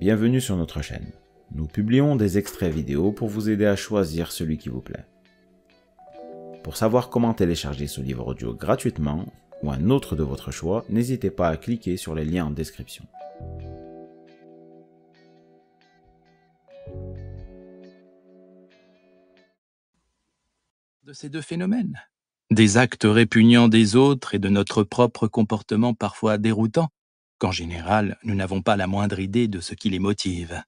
bienvenue sur notre chaîne. Nous publions des extraits vidéo pour vous aider à choisir celui qui vous plaît. Pour savoir comment télécharger ce livre audio gratuitement, ou un autre de votre choix, n'hésitez pas à cliquer sur les liens en description. De ces deux phénomènes, des actes répugnants des autres et de notre propre comportement parfois déroutant, qu'en général nous n'avons pas la moindre idée de ce qui les motive.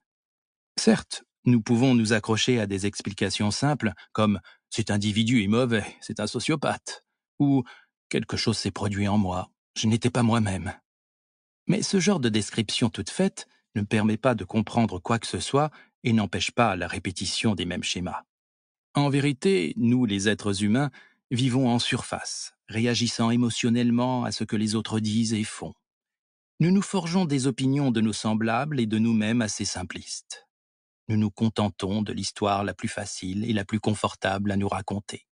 Certes, nous pouvons nous accrocher à des explications simples comme « cet individu est mauvais, c'est un sociopathe » ou « quelque chose s'est produit en moi, je n'étais pas moi-même ». Mais ce genre de description toute faite ne permet pas de comprendre quoi que ce soit et n'empêche pas la répétition des mêmes schémas. En vérité, nous, les êtres humains, vivons en surface, réagissant émotionnellement à ce que les autres disent et font. Nous nous forgeons des opinions de nos semblables et de nous-mêmes assez simplistes. Nous nous contentons de l'histoire la plus facile et la plus confortable à nous raconter.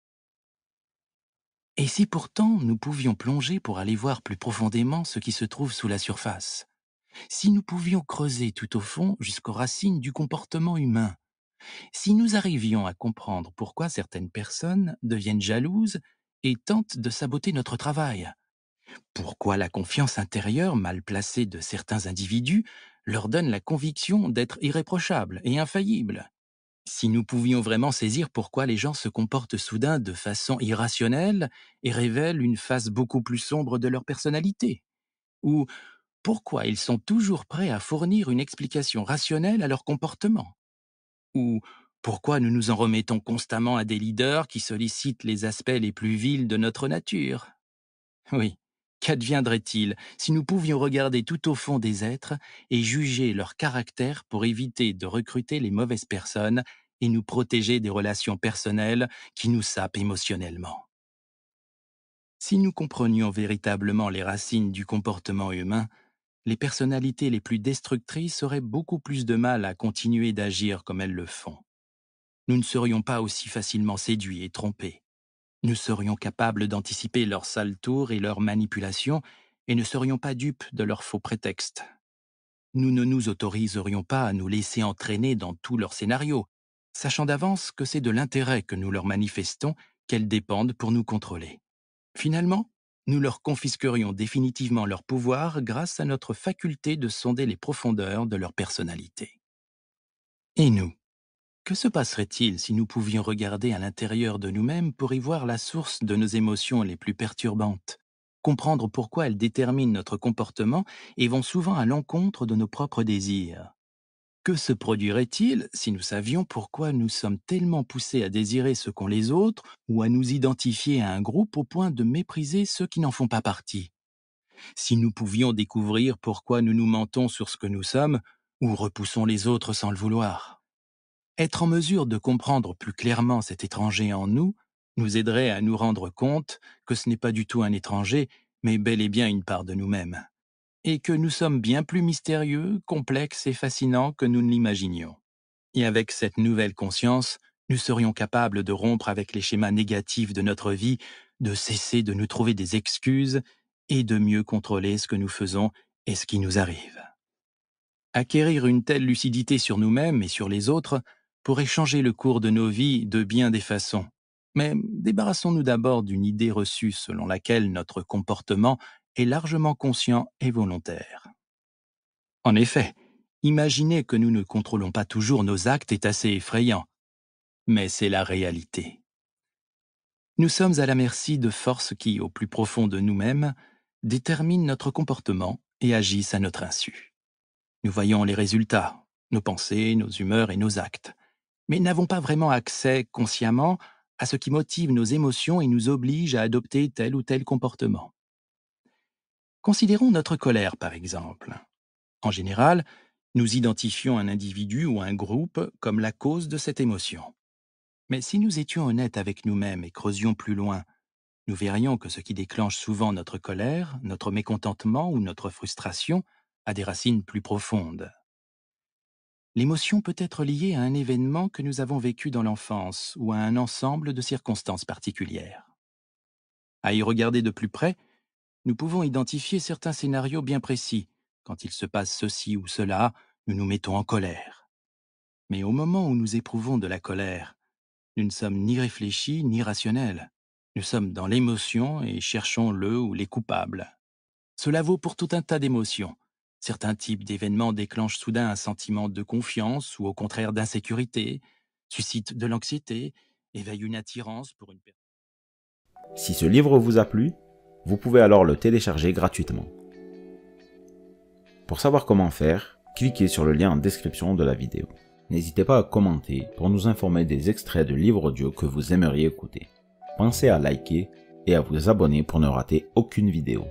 Et si pourtant nous pouvions plonger pour aller voir plus profondément ce qui se trouve sous la surface? Si nous pouvions creuser tout au fond jusqu'aux racines du comportement humain? Si nous arrivions à comprendre pourquoi certaines personnes deviennent jalouses et tentent de saboter notre travail, pourquoi la confiance intérieure mal placée de certains individus leur donne la conviction d'être irréprochables et infaillibles, si nous pouvions vraiment saisir pourquoi les gens se comportent soudain de façon irrationnelle et révèlent une face beaucoup plus sombre de leur personnalité, ou pourquoi ils sont toujours prêts à fournir une explication rationnelle à leur comportement, ou pourquoi nous nous en remettons constamment à des leaders qui sollicitent les aspects les plus vils de notre nature? Oui, qu'adviendrait-il si nous pouvions regarder tout au fond des êtres et juger leur caractère pour éviter de recruter les mauvaises personnes et nous protéger des relations personnelles qui nous sapent émotionnellement? Si nous comprenions véritablement les racines du comportement humain, les personnalités les plus destructrices auraient beaucoup plus de mal à continuer d'agir comme elles le font. Nous ne serions pas aussi facilement séduits et trompés. Nous serions capables d'anticiper leurs sales tours et leurs manipulations et ne serions pas dupes de leurs faux prétextes. Nous ne nous autoriserions pas à nous laisser entraîner dans tous leurs scénarios, sachant d'avance que c'est de l'intérêt que nous leur manifestons qu'elles dépendent pour nous contrôler. Finalement, nous leur confisquerions définitivement leur pouvoir grâce à notre faculté de sonder les profondeurs de leur personnalité. Et nous? Que se passerait-il si nous pouvions regarder à l'intérieur de nous-mêmes pour y voir la source de nos émotions les plus perturbantes, comprendre pourquoi elles déterminent notre comportement et vont souvent à l'encontre de nos propres désirs? Que se produirait-il si nous savions pourquoi nous sommes tellement poussés à désirer ce qu'ont les autres ou à nous identifier à un groupe au point de mépriser ceux qui n'en font pas partie? Si nous pouvions découvrir pourquoi nous nous mentons sur ce que nous sommes ou repoussons les autres sans le vouloir? Être en mesure de comprendre plus clairement cet étranger en nous nous aiderait à nous rendre compte que ce n'est pas du tout un étranger, mais bel et bien une part de nous-mêmes, et que nous sommes bien plus mystérieux, complexes et fascinants que nous ne l'imaginions. Et avec cette nouvelle conscience, nous serions capables de rompre avec les schémas négatifs de notre vie, de cesser de nous trouver des excuses et de mieux contrôler ce que nous faisons et ce qui nous arrive. Acquérir une telle lucidité sur nous-mêmes et sur les autres pourrait changer le cours de nos vies de bien des façons. Mais débarrassons-nous d'abord d'une idée reçue selon laquelle notre comportement est largement conscient et volontaire. En effet, imaginer que nous ne contrôlons pas toujours nos actes est assez effrayant, mais c'est la réalité. Nous sommes à la merci de forces qui, au plus profond de nous-mêmes, déterminent notre comportement et agissent à notre insu. Nous voyons les résultats, nos pensées, nos humeurs et nos actes, mais n'avons pas vraiment accès consciemment à ce qui motive nos émotions et nous oblige à adopter tel ou tel comportement. Considérons notre colère, par exemple. En général, nous identifions un individu ou un groupe comme la cause de cette émotion. Mais si nous étions honnêtes avec nous-mêmes et creusions plus loin, nous verrions que ce qui déclenche souvent notre colère, notre mécontentement ou notre frustration a des racines plus profondes. L'émotion peut être liée à un événement que nous avons vécu dans l'enfance ou à un ensemble de circonstances particulières. À y regarder de plus près, nous pouvons identifier certains scénarios bien précis. Quand il se passe ceci ou cela, nous nous mettons en colère. Mais au moment où nous éprouvons de la colère, nous ne sommes ni réfléchis ni rationnels. Nous sommes dans l'émotion et cherchons le ou les coupables. Cela vaut pour tout un tas d'émotions. Certains types d'événements déclenchent soudain un sentiment de confiance ou au contraire d'insécurité, suscitent de l'anxiété, éveillent une attirance pour une personne. Si ce livre vous a plu, vous pouvez alors le télécharger gratuitement. Pour savoir comment faire, cliquez sur le lien en description de la vidéo. N'hésitez pas à commenter pour nous informer des extraits de livres audio que vous aimeriez écouter. Pensez à liker et à vous abonner pour ne rater aucune vidéo.